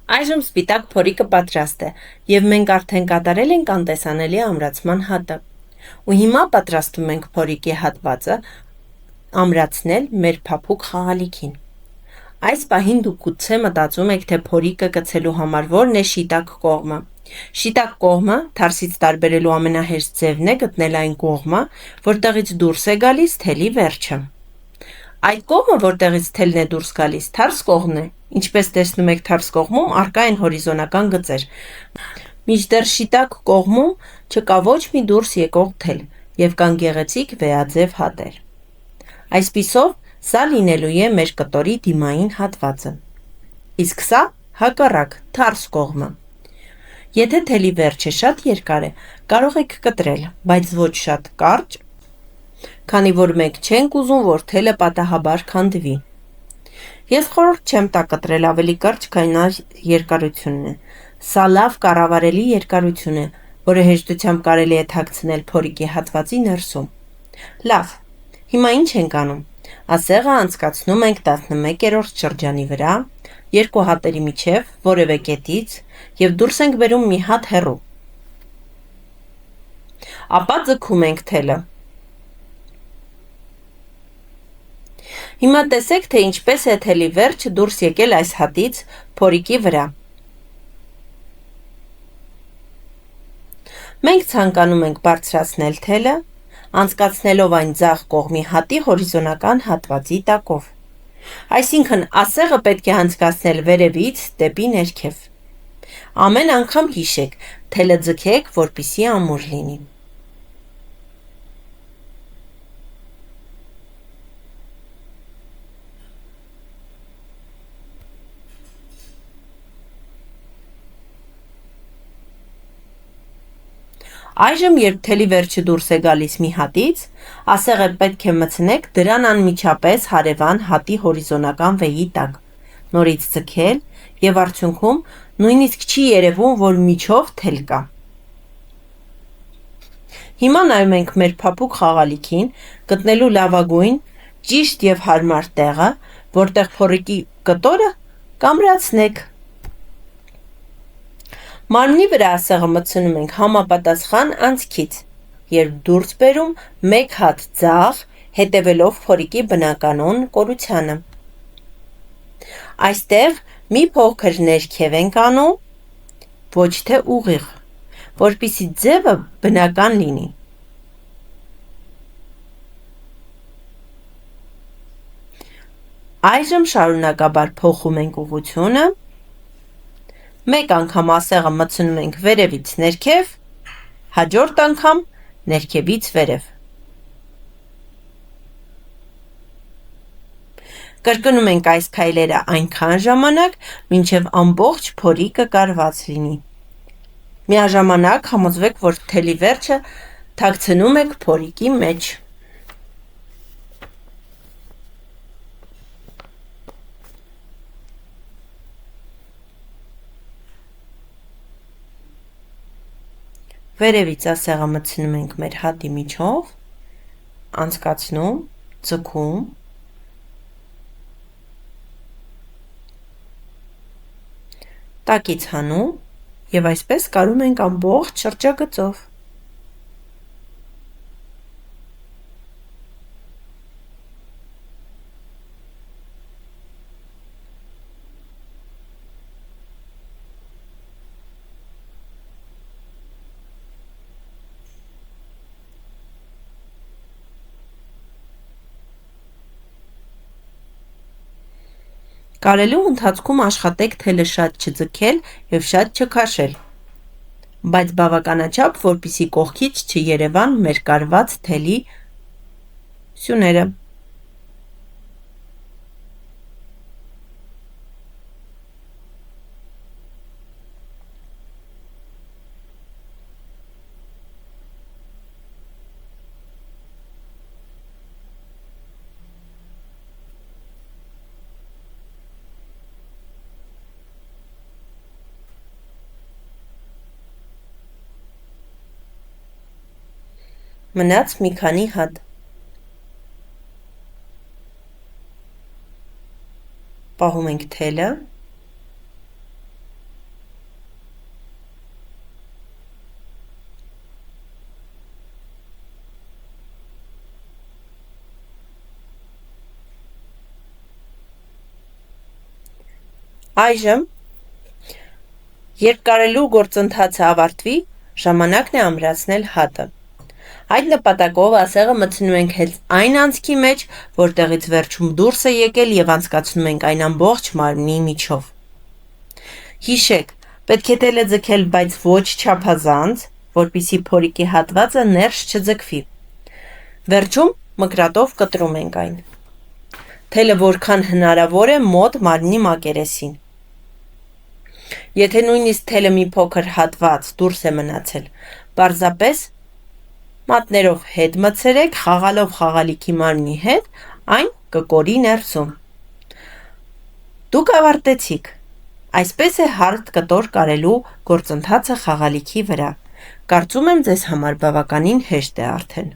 Այժմ սպիտակ փորիկը պատրաստ է, և մենք արդեն կատարել ենք անտեսանելի ամրացման հատը։ Ու հիմա պատրաստում ենք փորիկի հատվածը ամրացնել մեր փափուկ խաղալիքին։ Այս պահին դուք գուցե մտածում եք, թե փորիկը կցելու համար որն է շիտակ կողմը։ Շիտակ կողմը թարսից տարբերելու ամենահեշտ ձևն է գտնել այն կողմը, որտեղից դուրս է գալիս թելի վերջը։ Այդ կողմը, որտեղից թելն է դուրս գալիս, թարս կողմն է։ Ինչպես տեսնում եք, թարս կողմում առկա են հորիզոնական գծեր, մինչդեռ շիտակ կողմում չկա ոչ մի դուրս եկող թել և կան գեղեցիկ վեաձև հատեր։ Այսպիսով, սա լինելու է մեր կտորի դիմային հատվածը։ Իսկ սա հակառակ, թարս կողմը։ Եթե թելի վերջը շատ երկար է, կարող եք կտրել, բայց ոչ շատ կարճ, քանի որ մենք չենք ուզում, որ թելը պատահաբար քանդվի։ Ես խորհուրդ չեմ տա կտրել ավելի կարճ, քան այդ երկարությունն է։ Սա լավ կառավարելի երկարություն է, որը հեշտությամբ կարելի է թաքցնել փորիկի հատվածի ներսում։ Լավ, հիմա ինչ ենք անում։ Ասեղը անցկացնում ենք 11-րդ շրջանի վրա, երկու հատերի միջև, որևէ կետից, և դուրս ենք բերում մի հատ հեռու։ Ապա ձգում ենք թելը։ Հիմա տեսեք, թե ինչպես է թելի վերջը դուրս եկել այս հատից փորիկի վրա։ Մենք ցանկանում ենք բարձրացնել թելը, անցկացնելով այն ձախ կողմի հատի հորիզոնական հատվածի տակով։ Այսինքն, ասեղը պետք է անցկացնել վերևից դեպի ներքև։ Ամեն անգամ հիշեք, թելը ձգեք, որպեսզի ամուր լինի։ Այժմ, երբ թելի վերջը դուրս է գալիս մի հատից, ասեղը պետք է մտցնեք դրան անմիջապես հարևան հատի հորիզոնական վեի տակ, նորից ձգել և արդյունքում նույնիսկ չի երևում, որ միջով թել կա։ Հիմա նայում ենք մեր փափուկ խաղալիքին, գտնելու լավագույն, ճիշտ և հարմար տեղը, որտեղ փորիկի կտորը կամրացնեք։ Մարմնի վրա ասեղը մտցնում ենք համապատասխան անցքից, երբ դուրս բերում մեկ հատ ձախ, հետևելով փորիկի բնականոն կորությանը։ Այստեղ մի փոքր ներքև ենք անում, ոչ թե ուղիղ, որպեսզի ձևը բնական լինի։ Այժմ շարունակաբար փոխում ենք ուղղությունը, մեկ անգամ ասեղը մտցնում ենք վերևից ներքև, հաջորդ անգամ ներքևից վերև։ Կրկնում ենք այս քայլերը այնքան ժամանակ, մինչև ամբողջ փորիկը կարված լինի։ Միաժամանակ համոզվեք, որ թելի վերջը թաքցնում եք փորիկի մեջ։ Վերևից ասեղը մտցնում ենք մեր հատի միջով, անցկացնում, ձգում, տակից հանում և այսպես կարում ենք ամբողջ շրջագծով։ Կարելու ընթացքում աշխատեք թելը շատ չձգել և շատ չքաշել, բայց բավականաչափ, որպեսզի կողքից չերևան մեր կարված թելի սյուները։ Մնաց մի քանի հատ։ Պահում ենք թելը, Այժմ, երբ կարելու գործընթացը ավարտվի, ժամանակն է ամրացնել հատը։ Այդ նպատակով ասեղը մտցնում ենք հենց այն անցքի մեջ, որտեղից վերջում դուրս է եկել եւ անցկացնում ենք այն ամբողջ մարմնի միջով։ Հիշեք, պետք է թելը ձգել, բայց ոչ չափազանց, որպեսզի փորիկի հատվածը ներս չձգվի։ Վերջում մկրատով կտրում ենք այն։ Թելը որքան հնարավոր է մոտ մարմնի մակերեսին։ Եթե նույնիսկ թելը մի փոքր հատված դուրս է մնացել, պարզապես մատներով հետ մտցրեք, խաղալով խաղալիքի մարմնի հետ, այն կկորի ներսում։ Դուք ավարտեցիք։ Այսպես է հարթ կտոր կարելու գործընթացը խաղալիքի վրա։ Կարծում եմ ձեզ համար բավականին հեշտ է արդեն։